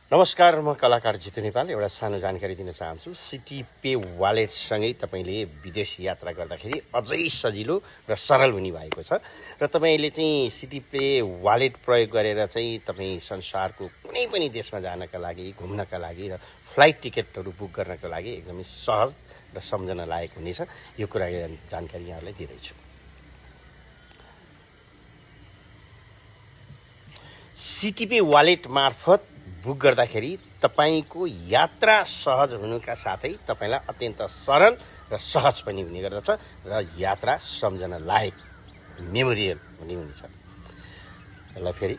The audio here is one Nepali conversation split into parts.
नमस्कार, म कलाकार जितु नेपाल। एउटा सानो जानकारी दिन चाहन्छु। सिटी पे वालेटसँगै तपाईँले विदेश यात्रा गर्दाखेरि अझै सजिलो र सरल हुने भएको छ। र तपाईँले चाहिँ सिटी पे वालेट प्रयोग गरेर चाहिँ तपाईँ संसारको कुनै पनि देशमा जानका लागि, घुम्नका लागि र फ्लाइट टिकटहरू बुक गर्नका लागि एकदमै सहज र सम्झन लायक हुनेछ। यो कुरा जानकारी यहाँहरूलाई दिँदैछु। सिटी पे वालेट मार्फत बुक गर्दाखेरि तपाईँको यात्रा सहज हुनुका साथै तपाईँलाई अत्यन्त सरल र सहज पनि हुने गर्दछ र यात्रा सम्झन लायक मेमोरियल हुने हुनेछ। यसलाई फेरि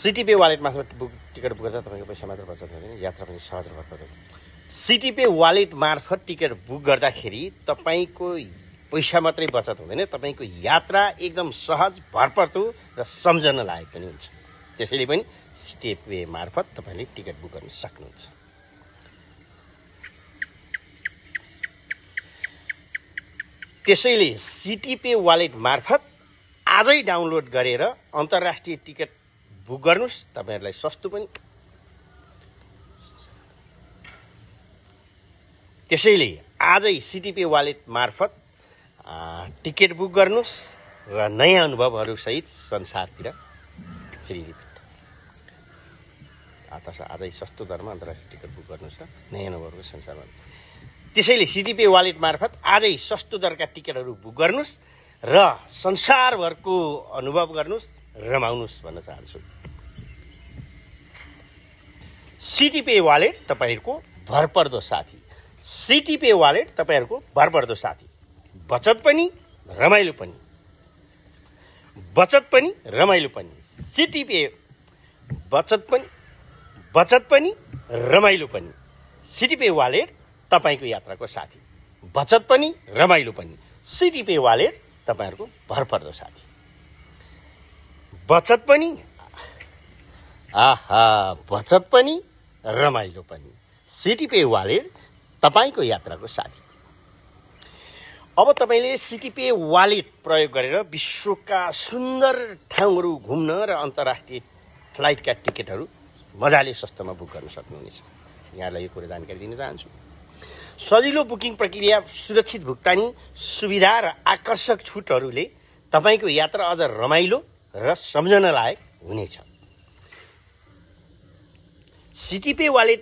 सिटी पे वालेट मार्फत टिकट बुक गर्दा तपाईँको पैसा मात्र बचत हुँदैन, यात्रा पनि सहज र भरपर्दो। सिटी पे वालेट मार्फत टिकट बुक गर्दाखेरि तपाईँको पैसा मात्रै बचत हुँदैन, तपाईँको यात्रा एकदम सहज, भरपर्दो र सम्झन लायक पनि हुन्छ। त्यसैले पनि सिटी पे मार्फत तपाईँले टिकट बुक गर्न सक्नुहुन्छ। त्यसैले सिटी पे वालेट मार्फत आजै डाउनलोड गरेर अन्तर्राष्ट्रिय टिकट बुक गर्नुहोस्। तपाईँहरूलाई सस्तो पनि। त्यसैले आजै सिटी पे वालेट मार्फत टिकट बुक गर्नुहोस् र नयाँ अनुभवहरूसहित संसारतिर फेरि आजै सस्तो दरमा अन्तर्राष्ट्रिय टिकट बुक गर्नुहोस् र नयाँ अनुभवहरूको संसारमा। त्यसैले सिटी पे वालेट मार्फत आजै सस्तो दरका टिकटहरू बुक गर्नुहोस् र संसारभरको अनुभव गर्नुहोस्, रमाउनुहोस् भन्न चाहन्छु। सिटी पे वालेट तपाईँहरूको भरपर्दो साथी। सिटी पे वालेट तपाईँहरूको भरपर्दो साथी। बचत पनि रमाइलो पनि। बचत पनि रमाइलो पनि। सिटी पे बचत पनि रमाइलो पनि। सिटी पे वालेट तपाईँको यात्राको साथी। बचत पनि रमाइलो पनि। सिटी पे वालेट तपाईँहरूको भरपर्दो साथी। बचत पनि बचत पनि रमाइलो पनि। सिटी पे वालेट तपाईँको यात्राको साथी। अब तपाईँले सिटी पे वालेट प्रयोग गरेर विश्वका सुन्दर ठाउँहरू घुम्न र अन्तर्राष्ट्रिय फ्लाइटका टिकटहरू मजाले सस्तोमा बुक गर्न सक्नुहुनेछ। यहाँलाई यो कुरा जानकारी दिन चाहन्छु। सजिलो बुकिङ प्रक्रिया, सुरक्षित भुक्तानी सुविधा र आकर्षक छुटहरूले तपाईँको यात्रा अझ रमाइलो र सम्झन लायक हुनेछ। सिटी पे वालेट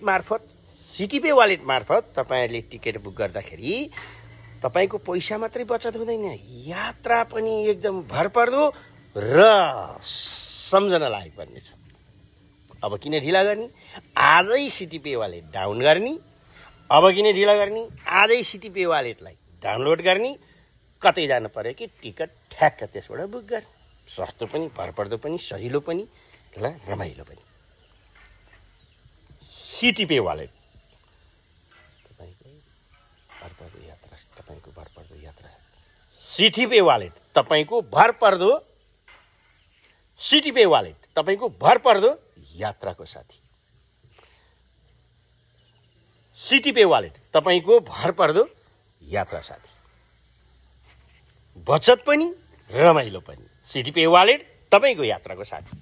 मार्फत तपाईँहरूले टिकट बुक गर्दाखेरि तपाईँको पैसा मात्रै बचत हुँदैन, यात्रा पनि एकदम भरपर्दो र सम्झन लायक बन्नेछ। अब किन ढिला गर्ने? आजै सिटी पे वालेट डाउन गर्ने। अब किन ढिला गर्ने? आजै सिटी पे वालेटलाई डाउनलोड गर्ने। कतै जानु पर्यो कि टिकट ठ्याक्क त्यसबाट बुक गर्ने। सस्तो पनि, भरपर्दो पनि, सजिलो पनि र रमाइलो पनि। सिटी पे वालेट तपाईँको भरपर्दो यात्रा। सिटी पे वालेट तपाईँको भरपर्दो यात्राको साथी। सिटी पे वालेट तपाईँको भरपर्दो यात्रा साथी। बचत पनि रमाइलो पनि। सिटी पे वालेट तपाईँको यात्राको साथी।